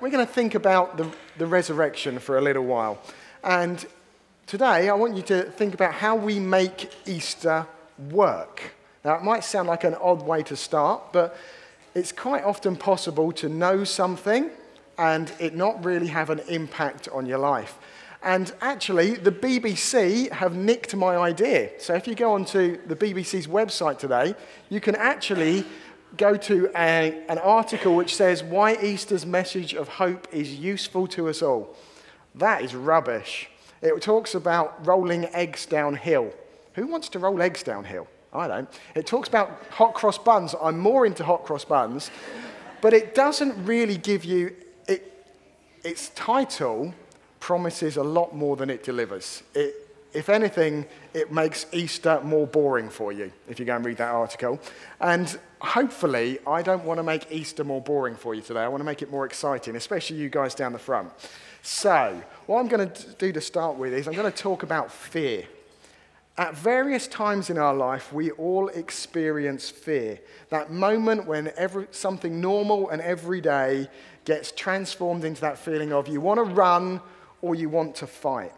we're going to think about the resurrection for a little while. And today, I want you to think about how we make Easter work. Now, it might sound like an odd way to start, but it's quite often possible to know something and it not really have an impact on your life. And actually, the BBC have nicked my idea. So if you go onto the BBC's website today, you can actually go to an article which says why Easter's message of hope is useful to us all. That is rubbish. It talks about rolling eggs downhill. Who wants to roll eggs downhill? I don't. It talks about hot cross buns. I'm more into hot cross buns. But it doesn't really give you... Its title promises a lot more than it delivers. If anything, it makes Easter more boring for you, if you go and read that article. And hopefully, I don't want to make Easter more boring for you today. I want to make it more exciting, especially you guys down the front. So, what I'm going to do to start with is I'm going to talk about fear. At various times in our life, we all experience fear. That moment when something normal and everyday gets transformed into that feeling of you want to run or you want to fight.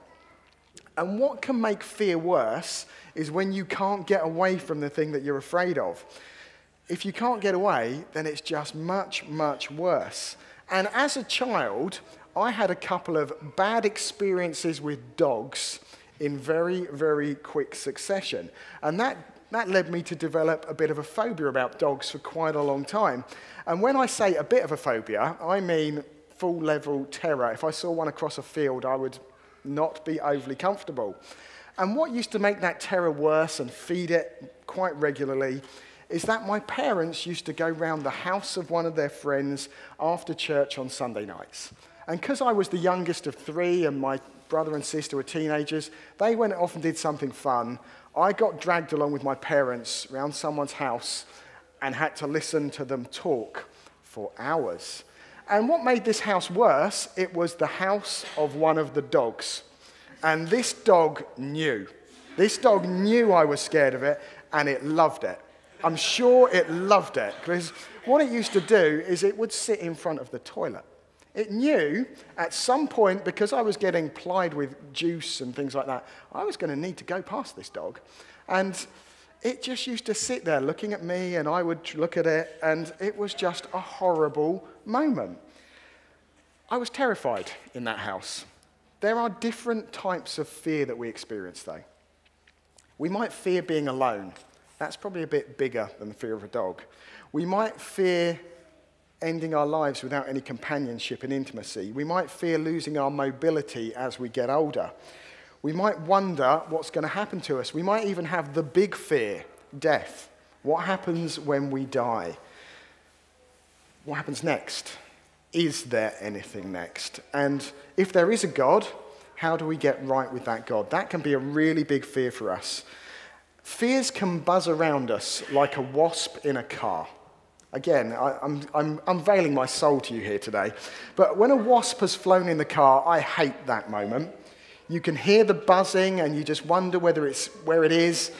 And what can make fear worse is when you can't get away from the thing that you're afraid of. If you can't get away, then it's just much, much worse. And as a child, I had a couple of bad experiences with dogs in very, very quick succession. And that led me to develop a bit of a phobia about dogs for quite a long time. And when I say a bit of a phobia, I mean full-level terror. If I saw one across a field, I would not be overly comfortable. And what used to make that terror worse and feed it quite regularly is that my parents used to go round the house of one of their friends after church on Sunday nights. And because I was the youngest of three and my brother and sister were teenagers, they went off and did something fun. I got dragged along with my parents round someone's house and had to listen to them talk for hours. And what made this house worse, it was the house of one of the dogs. And this dog knew. This dog knew I was scared of it, and it loved it. I'm sure it loved it, because what it used to do is it would sit in front of the toilet. It knew at some point, because I was getting plied with juice and things like that, I was going to need to go past this dog. And it just used to sit there looking at me, and I would look at it, and it was just a horrible moment. I was terrified in that house. There are different types of fear that we experience, though. We might fear being alone. That's probably a bit bigger than the fear of a dog. We might fear ending our lives without any companionship and intimacy. We might fear losing our mobility as we get older. We might wonder what's going to happen to us. We might even have the big fear, death. What happens when we die? What happens next? Is there anything next? And if there is a God, how do we get right with that God? That can be a really big fear for us. Fears can buzz around us like a wasp in a car. Again, I'm unveiling my soul to you here today. But when a wasp has flown in the car, I hate that moment. You can hear the buzzing and you just wonder where it is.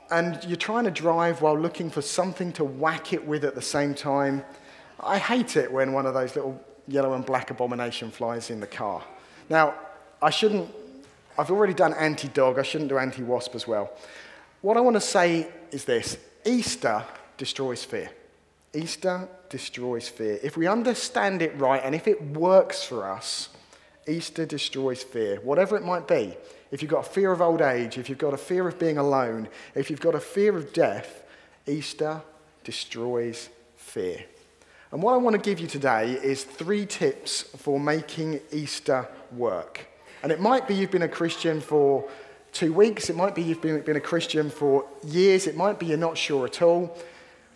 And you're trying to drive while looking for something to whack it with at the same time. I hate it when one of those little yellow and black abomination flies in the car. Now, I've already done anti-dog, I shouldn't do anti-wasp as well. What I want to say is this: Easter destroys fear. Easter destroys fear. If we understand it right and if it works for us, Easter destroys fear, whatever it might be. If you've got a fear of old age, if you've got a fear of being alone, if you've got a fear of death, Easter destroys fear. And what I want to give you today is 3 tips for making Easter work. And it might be you've been a Christian for 2 weeks, it might be you've been a Christian for years, it might be you're not sure at all.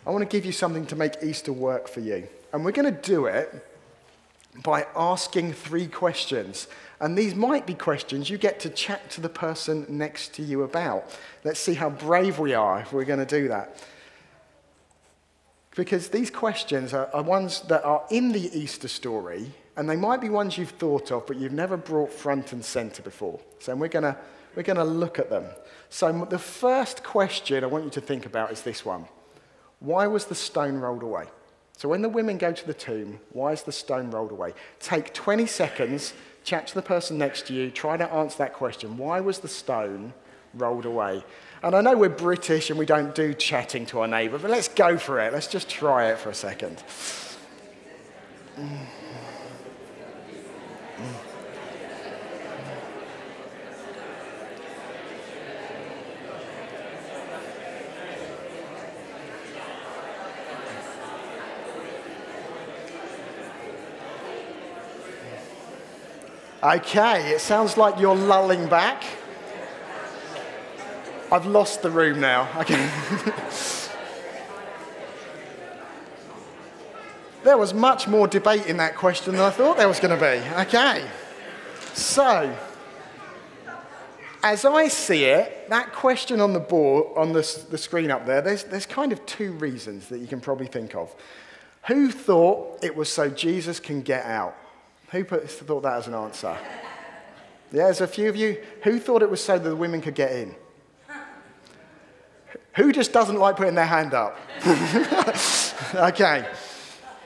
I want to give you something to make Easter work for you. And we're going to do it by asking 3 questions. And these might be questions you get to chat to the person next to you about. Let's see how brave we are if we're going to do that. Because these questions are ones that are in the Easter story, and they might be ones you've thought of, but you've never brought front and center before. So we're going to look at them. So the first question I want you to think about is this one. Why was the stone rolled away? So when the women go to the tomb, why is the stone rolled away? Take 20 seconds, chat to the person next to you, try to answer that question. Why was the stone rolled away? And I know we're British and we don't do chatting to our neighbour, but let's go for it. Let's just try it for a second. Okay, it sounds like you're lulling back. I've lost the room now. Okay. There was much more debate in that question than I thought there was going to be. Okay. So, as I see it, that question on the board, on the screen up there, there's kind of two reasons that you can probably think of. Who thought it was so Jesus can get out? Who thought that as an answer? Yeah, there's a few of you. Who thought it was so that the women could get in? Who just doesn't like putting their hand up? Okay.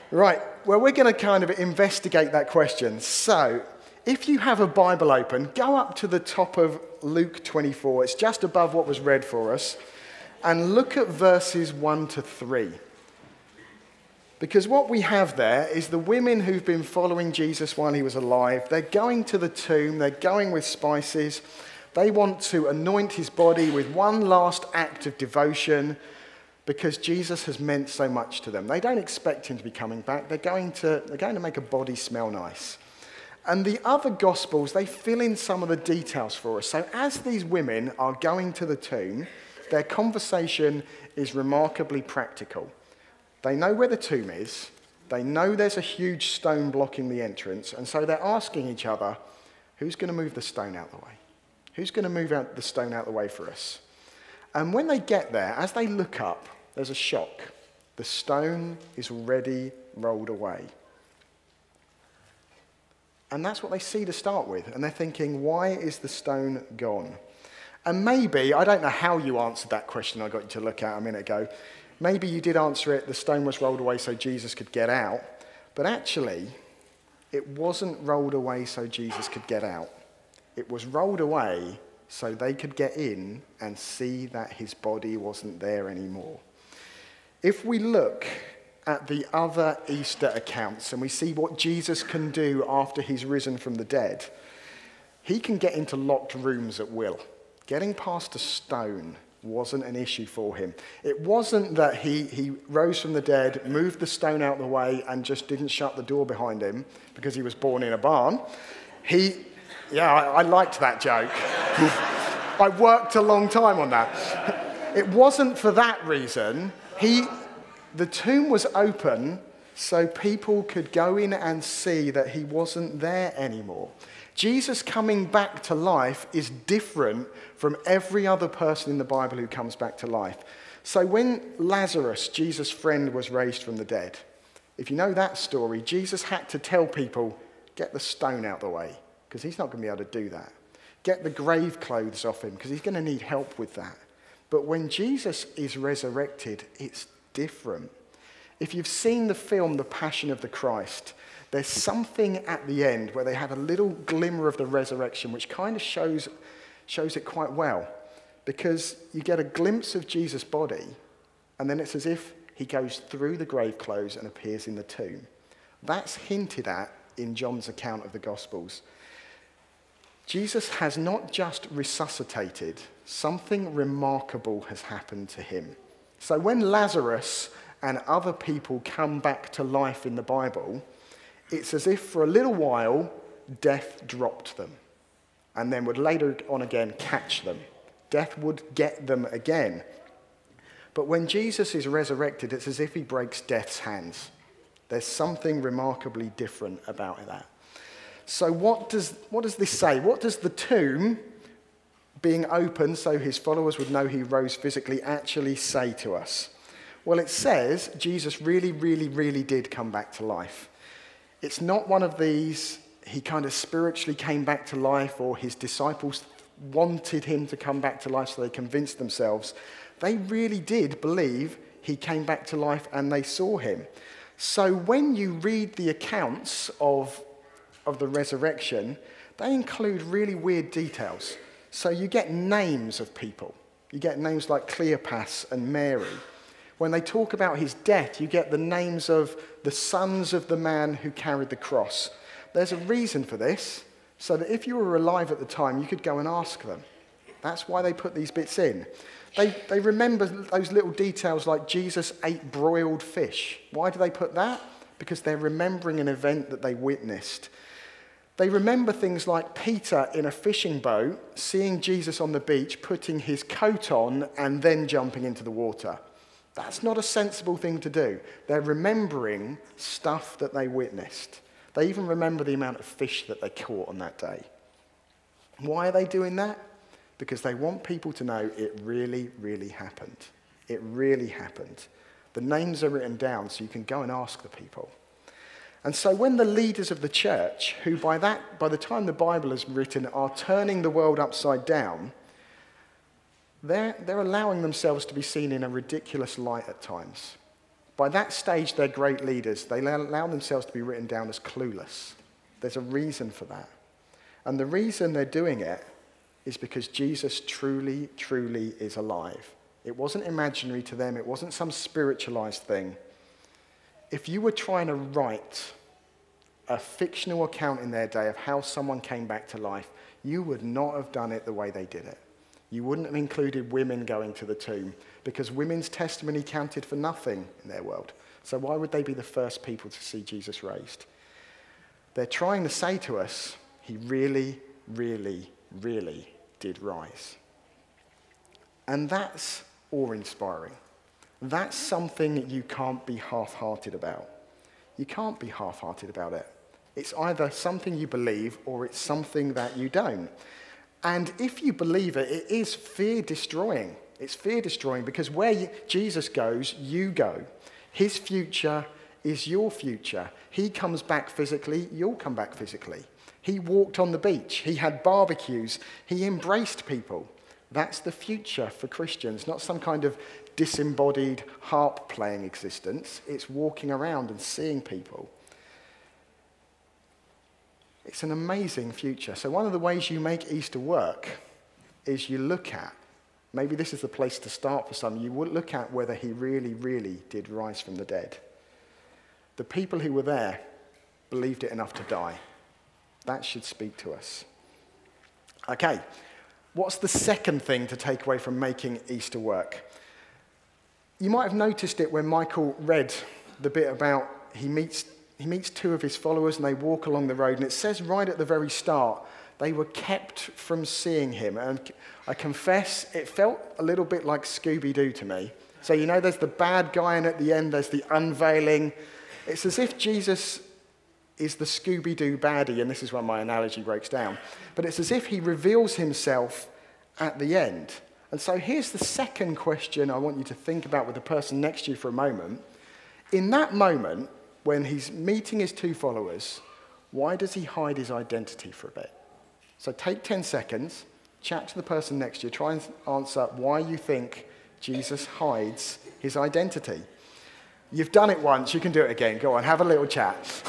Right. Well, we're going to kind of investigate that question. So, if you have a Bible open, go up to the top of Luke 24. It's just above what was read for us. And look at verses 1 to 3. Because what we have there is the women who've been following Jesus while he was alive. They're going to the tomb. They're going with spices. They want to anoint his body with one last act of devotion because Jesus has meant so much to them. They don't expect him to be coming back. They're going to make a body smell nice. And the other Gospels, they fill in some of the details for us. So as these women are going to the tomb, their conversation is remarkably practical. They know where the tomb is. They know there's a huge stone blocking the entrance. And so they're asking each other, who's going to move the stone out the way? Who's going to move the stone out the way for us? And when they get there, as they look up, there's a shock. The stone is already rolled away. And that's what they see to start with. And they're thinking, why is the stone gone? And maybe, I don't know how you answered that question I got you to look at a minute ago. Maybe you did answer it, the stone was rolled away so Jesus could get out. But actually, it wasn't rolled away so Jesus could get out. It was rolled away so they could get in and see that his body wasn't there anymore. If we look at the other Easter accounts and we see what Jesus can do after he's risen from the dead, he can get into locked rooms at will. Getting past a stone wasn't an issue for him. It wasn't that he rose from the dead, moved the stone out of the way, and just didn't shut the door behind him because he was born in a barn. I liked that joke. I worked a long time on that. It wasn't for that reason. The tomb was open so people could go in and see that he wasn't there anymore. Jesus coming back to life is different from every other person in the Bible who comes back to life. So when Lazarus, Jesus' friend, was raised from the dead, if you know that story, Jesus had to tell people, get the stone out of the way, because he's not going to be able to do that. Get the grave clothes off him, because he's going to need help with that. But when Jesus is resurrected, it's different. If you've seen the film The Passion of the Christ, there's something at the end where they have a little glimmer of the resurrection, which kind of shows it quite well. Because you get a glimpse of Jesus' body, and then it's as if he goes through the grave clothes and appears in the tomb. That's hinted at in John's account of the Gospels. Jesus has not just resuscitated, something remarkable has happened to him. So when Lazarus and other people come back to life in the Bible, it's as if for a little while, death dropped them and then would later on again catch them. Death would get them again. But when Jesus is resurrected, it's as if he breaks death's hands. There's something remarkably different about that. So what does this say? What does the tomb being open so his followers would know he rose physically actually say to us? Well, it says Jesus really, really, really did come back to life. It's not one of these, he kind of spiritually came back to life, or his disciples wanted him to come back to life so they convinced themselves. They really did believe he came back to life and they saw him. So when you read the accounts of the resurrection, they include really weird details. So you get names of people. You get names like Cleopas and Mary. When they talk about his death, you get the names of the sons of the man who carried the cross. There's a reason for this, so that if you were alive at the time, you could go and ask them. That's why they put these bits in. They remember those little details like Jesus ate broiled fish. Why do they put that? Because they're remembering an event that they witnessed. They remember things like Peter in a fishing boat, seeing Jesus on the beach, putting his coat on and then jumping into the water. That's not a sensible thing to do. They're remembering stuff that they witnessed. They even remember the amount of fish that they caught on that day. Why are they doing that? Because they want people to know it really, really happened. It really happened. The names are written down so you can go and ask the people. And so when the leaders of the church, who by the time the Bible is written are turning the world upside down, they're allowing themselves to be seen in a ridiculous light at times. By that stage, they're great leaders. They allow themselves to be written down as clueless. There's a reason for that. And the reason they're doing it is because Jesus truly, truly is alive. It wasn't imaginary to them. It wasn't some spiritualized thing. If you were trying to write a fictional account in their day of how someone came back to life, you would not have done it the way they did it. You wouldn't have included women going to the tomb because women's testimony counted for nothing in their world. So why would they be the first people to see Jesus raised? They're trying to say to us, he really, really, really did rise. And that's awe-inspiring. That's something you can't be half-hearted about. You can't be half-hearted about it. It's either something you believe or it's something that you don't. And if you believe it, it is fear-destroying. It's fear-destroying because where Jesus goes, you go. His future is your future. He comes back physically, you'll come back physically. He walked on the beach. He had barbecues. He embraced people. That's the future for Christians, not some kind of disembodied harp-playing existence. It's walking around and seeing people. It's an amazing future. So one of the ways you make Easter work is you look at, maybe this is the place to start for some, you would look at whether he really, really did rise from the dead. The people who were there believed it enough to die. That should speak to us. Okay, what's the second thing to take away from making Easter work? You might have noticed it when Michael read the bit about he meets two of his followers and they walk along the road, and it says right at the very start, they were kept from seeing him. And I confess, it felt a little bit like Scooby-Doo to me. So you know there's the bad guy, and at the end there's the unveiling. It's as if Jesus is the Scooby-Doo baddie, and this is where my analogy breaks down. But it's as if he reveals himself at the end. And so here's the second question I want you to think about with the person next to you for a moment. In that moment, when he's meeting his two followers, why does he hide his identity for a bit? So take 10 seconds, chat to the person next to you, try and answer why you think Jesus hides his identity. You've done it once, you can do it again. Go on, have a little chat.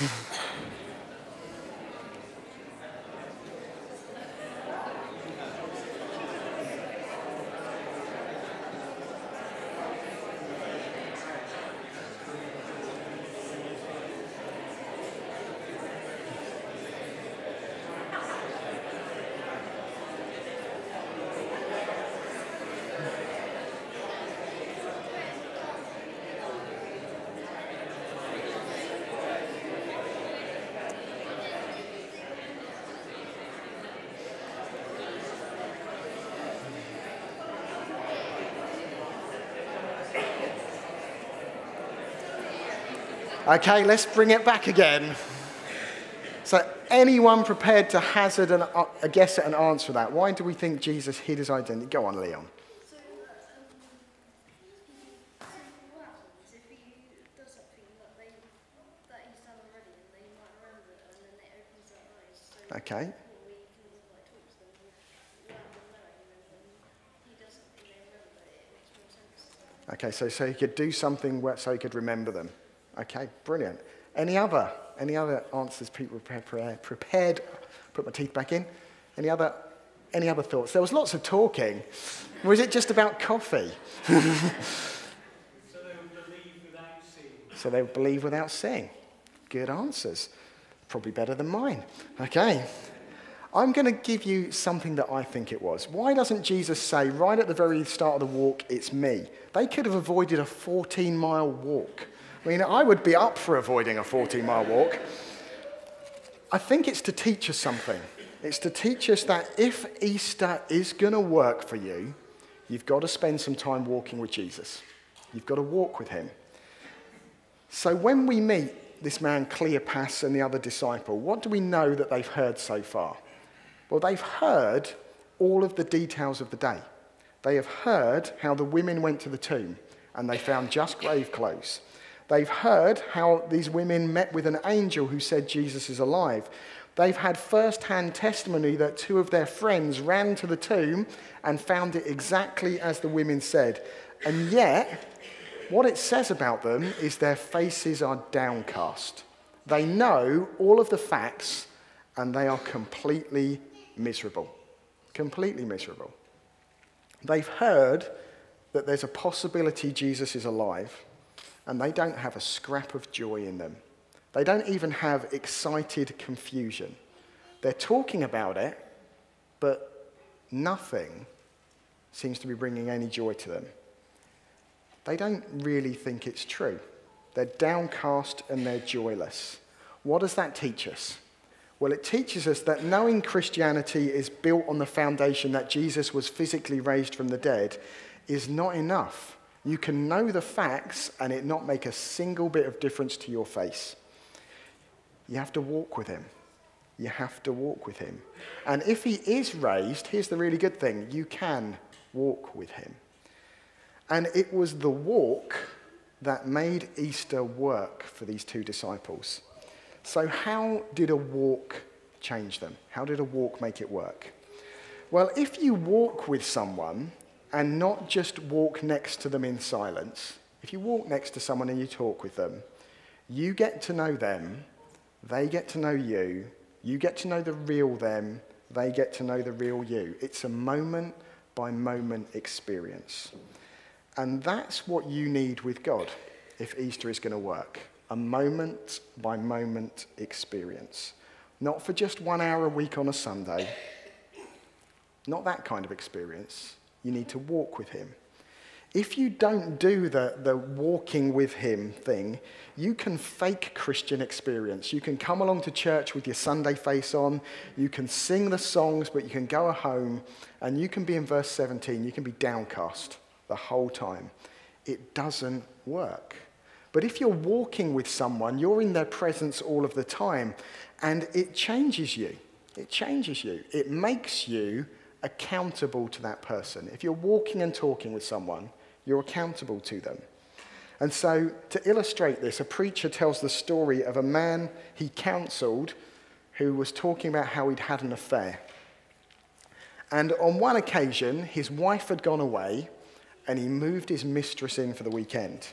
Okay, let's bring it back again. So anyone prepared to hazard a guess at an answer for that? Why do we think Jesus hid his identity? Go on, Leon. So, what happens if he does something that he's done already and they might remember it, and then it opens their eyes? So Okay. we can talk to them without them knowing, and then he does something they remember, it makes more sense. Okay, so he could do something so he could remember them. Okay, brilliant. Any other answers people prepared? Put my teeth back in. Any other thoughts? There was lots of talking. Was it just about coffee? So they would believe without seeing. So they would believe without seeing. Good answers. Probably better than mine. Okay. I'm going to give you something that I think it was. Why doesn't Jesus say right at the very start of the walk, it's me? They could have avoided a 14-mile walk. I mean, I would be up for avoiding a 14-mile walk. I think it's to teach us something. It's to teach us that if Easter is going to work for you, you've got to spend some time walking with Jesus. You've got to walk with him. So when we meet this man Cleopas and the other disciple, what do we know that they've heard so far? Well, they've heard all of the details of the day. They have heard how the women went to the tomb and they found just grave clothes. They've heard how these women met with an angel who said Jesus is alive. They've had first-hand testimony that two of their friends ran to the tomb and found it exactly as the women said. And yet, what it says about them is their faces are downcast. They know all of the facts and they are completely miserable. Completely miserable. They've heard that there's a possibility Jesus is alive, and they don't have a scrap of joy in them. They don't even have excited confusion. They're talking about it, but nothing seems to be bringing any joy to them. They don't really think it's true. They're downcast and they're joyless. What does that teach us? Well, it teaches us that knowing Christianity is built on the foundation that Jesus was physically raised from the dead is not enough. You can know the facts and it not make a single bit of difference to your face. You have to walk with him. You have to walk with him. And if he is raised, here's the really good thing. You can walk with him. And it was the walk that made Easter work for these two disciples. So how did a walk change them? How did a walk make it work? Well, if you walk with someone and not just walk next to them in silence, if you walk next to someone and you talk with them, you get to know them, they get to know you, you get to know the real them, they get to know the real you. It's a moment-by-moment experience. And that's what you need with God if Easter is going to work. A moment-by-moment experience. Not for just 1 hour a week on a Sunday. Not that kind of experience. You need to walk with him. If you don't do the walking with him thing, you can fake Christian experience. You can come along to church with your Sunday face on. You can sing the songs, but you can go home and you can be in verse 17. You can be downcast the whole time. It doesn't work. But if you're walking with someone, you're in their presence all of the time, and it changes you. It changes you. It makes you accountable to that person. If you're walking and talking with someone, you're accountable to them. And so, to illustrate this, a preacher tells the story of a man he counseled who was talking about how he'd had an affair. And on one occasion, his wife had gone away, and he moved his mistress in for the weekend.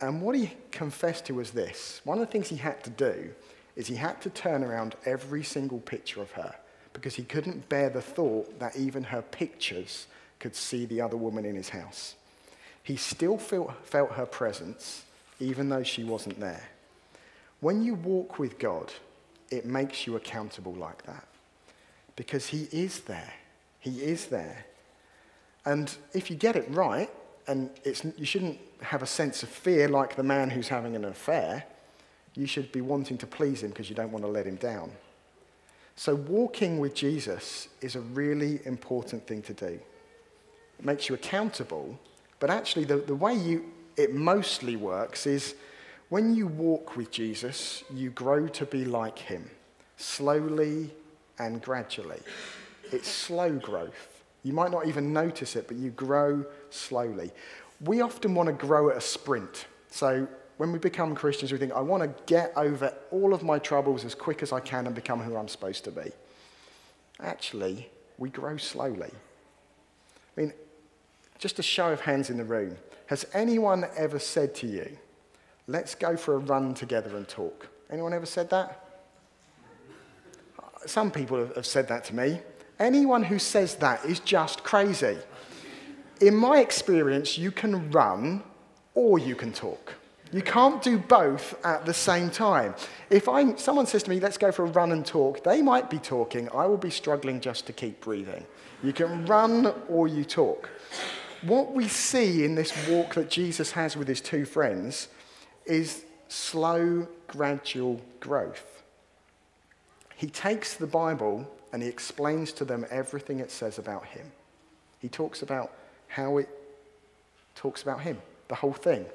And what he confessed to was this. One of the things he had to do is he had to turn around every single picture of her because he couldn't bear the thought that even her pictures could see the other woman in his house. He still felt her presence even though she wasn't there. When you walk with God, it makes you accountable like that because he is there. He is there. And if you get it right, and you shouldn't have a sense of fear like the man who's having an affair. You should be wanting to please him because you don't want to let him down. So walking with Jesus is a really important thing to do. It makes you accountable, but actually the way it mostly works is when you walk with Jesus, you grow to be like him, slowly and gradually. It's slow growth. You might not even notice it, but you grow slowly. We often want to grow at a sprint. So when we become Christians, we think, I want to get over all of my troubles as quick as I can and become who I'm supposed to be. Actually, we grow slowly. I mean, just a show of hands in the room. Has anyone ever said to you, let's go for a run together and talk. Anyone ever said that? Some people have said that to me. Anyone who says that is just crazy. In my experience, you can run or you can talk. You can't do both at the same time. If someone says to me, let's go for a run and talk, they might be talking. I will be struggling just to keep breathing. You can run or you talk. What we see in this walk that Jesus has with his two friends is slow, gradual growth. He takes the Bible and he explains to them everything it says about him. He talks about how it talks about him, the whole thing.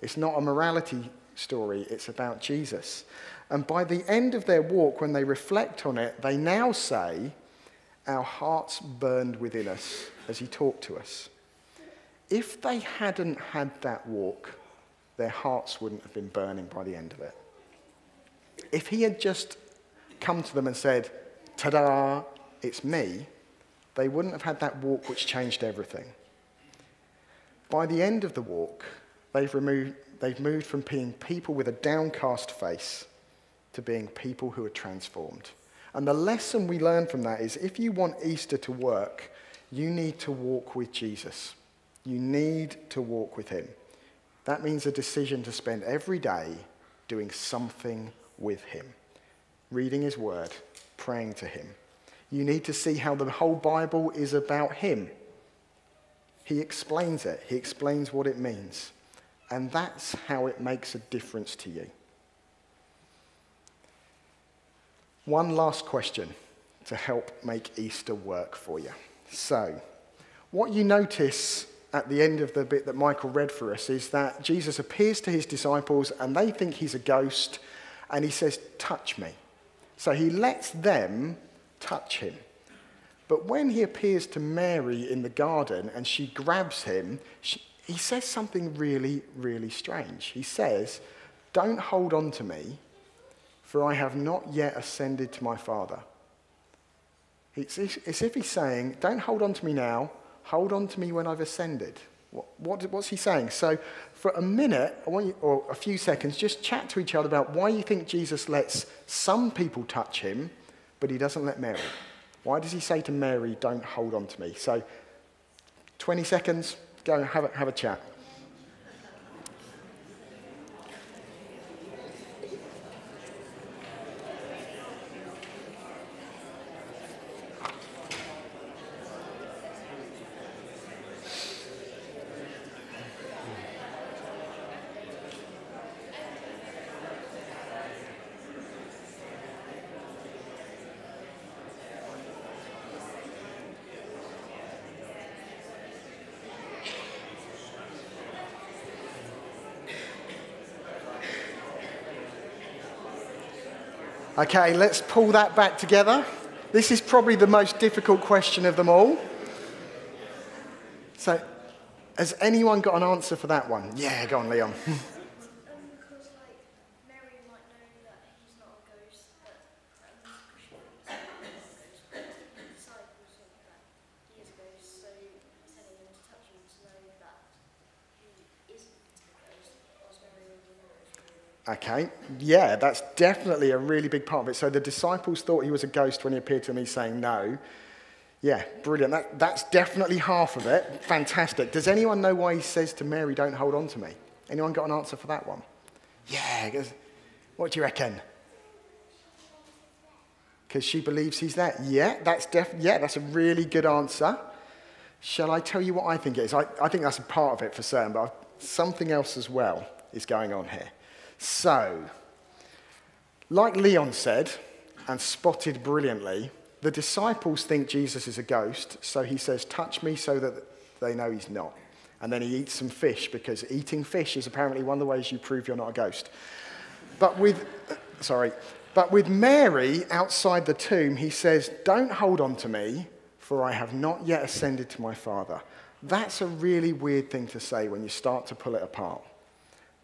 It's not a morality story, it's about Jesus. And by the end of their walk, when they reflect on it, they now say, our hearts burned within us as he talked to us. If they hadn't had that walk, their hearts wouldn't have been burning by the end of it. If he had just come to them and said, ta-da, it's me, they wouldn't have had that walk which changed everything. By the end of the walk, they've moved from being people with a downcast face to being people who are transformed. And the lesson we learn from that is if you want Easter to work, you need to walk with Jesus. You need to walk with him. That means a decision to spend every day doing something with him. Reading his word, praying to him. You need to see how the whole Bible is about him. He explains it. He explains what it means. And that's how it makes a difference to you. One last question to help make Easter work for you. So, what you notice at the end of the bit that Michael read for us is that Jesus appears to his disciples and they think he's a ghost and he says, touch me. So he lets them touch him. But when he appears to Mary in the garden and she grabs him, he says something really, really strange. He says, don't hold on to me, for I have not yet ascended to my Father. It's as if he's saying, don't hold on to me now, hold on to me when I've ascended. What's he saying? So for a minute, or a few seconds, just chat to each other about why you think Jesus lets some people touch him, but he doesn't let Mary. Why does he say to Mary, don't hold on to me? So 20 seconds, go and have a chat. Okay, let's pull that back together. This is probably the most difficult question of them all. So, has anyone got an answer for that one? Yeah, go on, Leon. Because, like, Mary might know that he's not a ghost, but the disciples think that he is a ghost, so he's telling them to touch him to know that he isn't a ghost, whilst Mary already knows. Okay, yeah, that's definitely a really big part of it. So the disciples thought he was a ghost when he appeared to them. He's saying no. Yeah, brilliant. That's definitely half of it. Fantastic. Does anyone know why he says to Mary, don't hold on to me? Anyone got an answer for that one? Yeah, what do you reckon? Because she believes he's there. Yeah, that's a really good answer. Shall I tell you what I think it is? I think that's a part of it for certain, but something else as well is going on here. So, like Leon said, and spotted brilliantly, the disciples think Jesus is a ghost, so he says, touch me, so that they know he's not. And then he eats some fish, because eating fish is apparently one of the ways you prove you're not a ghost. But with Mary outside the tomb, he says, don't hold on to me, for I have not yet ascended to my Father. That's a really weird thing to say when you start to pull it apart.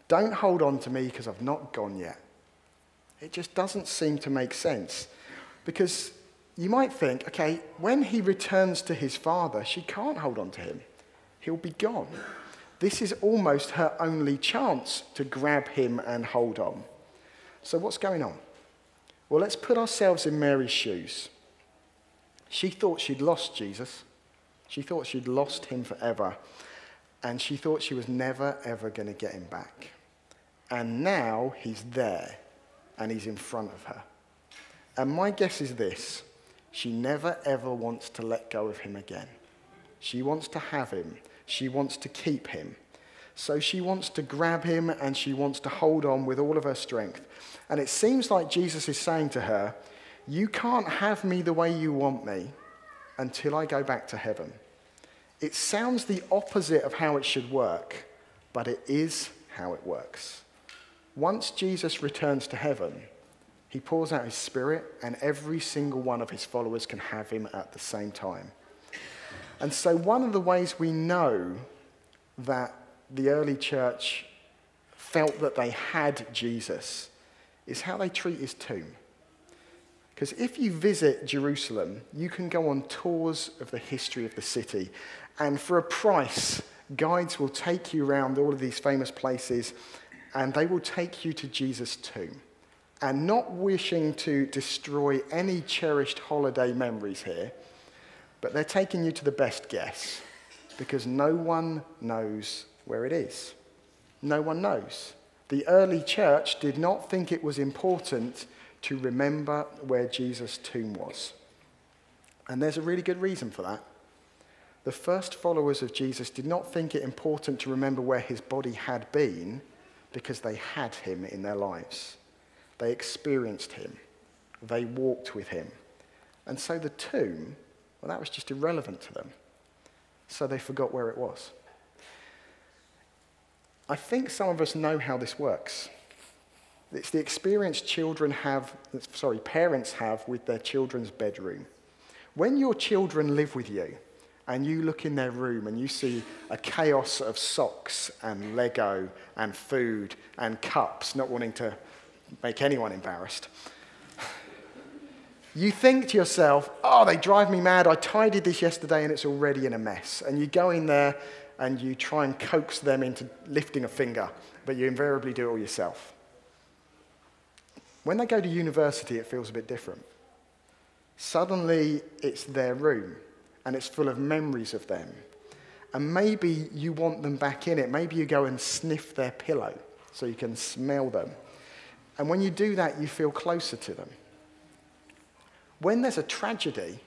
Don't hold on to me because I've not gone yet. It just doesn't seem to make sense. Because you might think, okay, when he returns to his Father, she can't hold on to him. He'll be gone. This is almost her only chance to grab him and hold on. So what's going on? Well, let's put ourselves in Mary's shoes. She thought she'd lost Jesus. She thought she'd lost him forever. And she thought she was never, ever going to get him back. And now he's there, and he's in front of her. And my guess is this: she never, ever wants to let go of him again. She wants to have him. She wants to keep him. So she wants to grab him, and she wants to hold on with all of her strength. And it seems like Jesus is saying to her, you can't have me the way you want me until I go back to heaven. It sounds the opposite of how it should work, but it is how it works. Once Jesus returns to heaven, he pours out his Spirit, and every single one of his followers can have him at the same time. And so one of the ways we know that the early church felt that they had Jesus is how they treat his tomb. Because if you visit Jerusalem, you can go on tours of the history of the city. And for a price, guides will take you around all of these famous places, and they will take you to Jesus' tomb. And not wishing to destroy any cherished holiday memories here, but they're taking you to the best guess, because no one knows where it is. No one knows. The early church did not think it was important to remember where Jesus' tomb was. And there's a really good reason for that. The first followers of Jesus did not think it important to remember where his body had been because they had him in their lives. They experienced him. They walked with him. And so the tomb, well, that was just irrelevant to them. So they forgot where it was. I think some of us know how this works. It's the experience parents have with their children's bedroom. When your children live with you and you look in their room and you see a chaos of socks and Lego and food and cups, not wanting to make anyone embarrassed, you think to yourself, oh, they drive me mad. I tidied this yesterday and it's already in a mess. And you go in there and you try and coax them into lifting a finger, but you invariably do it all yourself. When they go to university, it feels a bit different. Suddenly, it's their room, and it's full of memories of them. And maybe you want them back in it. Maybe you go and sniff their pillow so you can smell them. And when you do that, you feel closer to them. When there's a tragedy,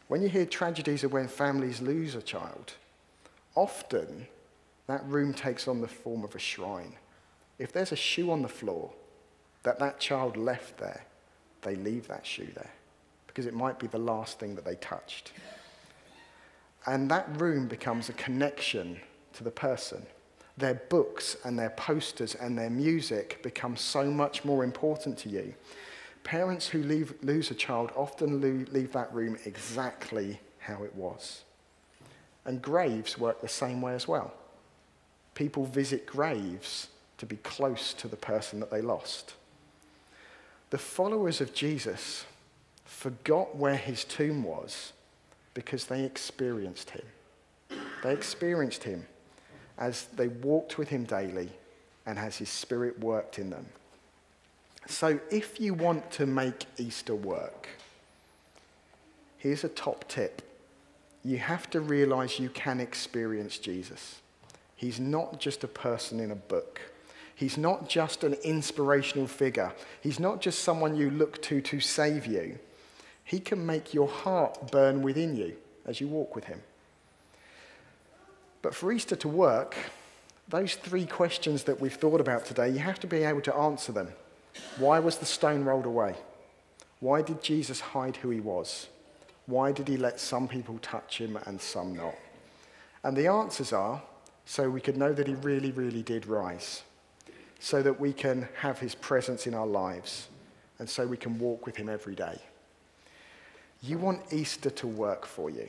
when you hear tragedies of when families lose a child, often that room takes on the form of a shrine. If there's a shoe on the floor that child left there, they leave that shoe there because it might be the last thing that they touched. And that room becomes a connection to the person. Their books and their posters and their music become so much more important to you. Parents who lose a child often leave that room exactly how it was. And graves work the same way as well. People visit graves to be close to the person that they lost. The followers of Jesus forgot where his tomb was because they experienced him. They experienced him as they walked with him daily and as his Spirit worked in them. So if you want to make Easter work, here's a top tip. You have to realize you can experience Jesus. He's not just a person in a book. He's not just an inspirational figure. He's not just someone you look to save you. He can make your heart burn within you as you walk with him. But for Easter to work, those three questions that we've thought about today, you have to be able to answer them. Why was the stone rolled away? Why did Jesus hide who he was? Why did he let some people touch him and some not? And the answers are, so we could know that he really, really did rise, so that we can have his presence in our lives, and so we can walk with him every day. You want Easter to work for you.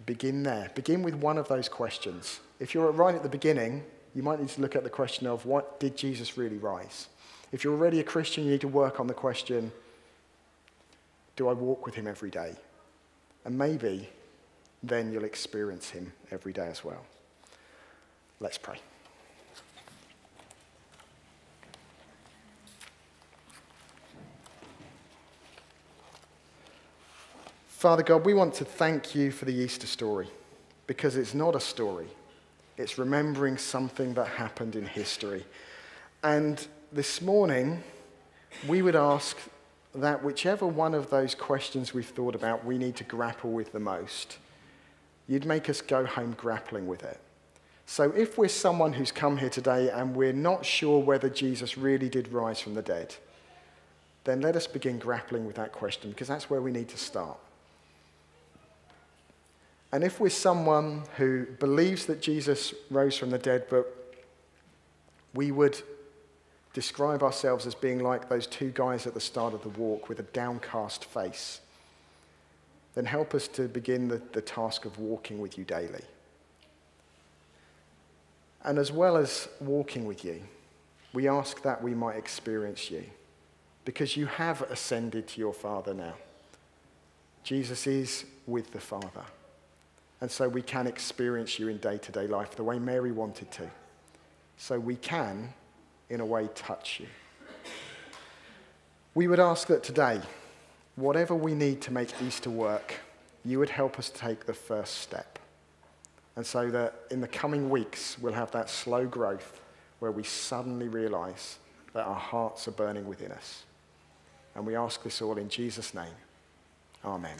Begin there. Begin with one of those questions. If you're right at the beginning, you might need to look at the question of, what did Jesus really rise? If you're already a Christian, you need to work on the question, do I walk with him every day? And maybe then you'll experience him every day as well. Let's pray. Father God, we want to thank you for the Easter story, because it's not a story. It's remembering something that happened in history. And this morning, we would ask that whichever one of those questions we've thought about we need to grapple with the most, you'd make us go home grappling with it. So if we're someone who's come here today and we're not sure whether Jesus really did rise from the dead, then let us begin grappling with that question, because that's where we need to start. And if we're someone who believes that Jesus rose from the dead, but we would describe ourselves as being like those two guys at the start of the walk with a downcast face, then help us to begin the task of walking with you daily. And as well as walking with you, we ask that we might experience you, because you have ascended to your Father now. Jesus is with the Father. And so we can experience you in day-to-day life the way Mary wanted to. So we can, in a way, touch you. We would ask that today, whatever we need to make Easter work, you would help us take the first step. And so that in the coming weeks, we'll have that slow growth where we suddenly realize that our hearts are burning within us. And we ask this all in Jesus' name. Amen.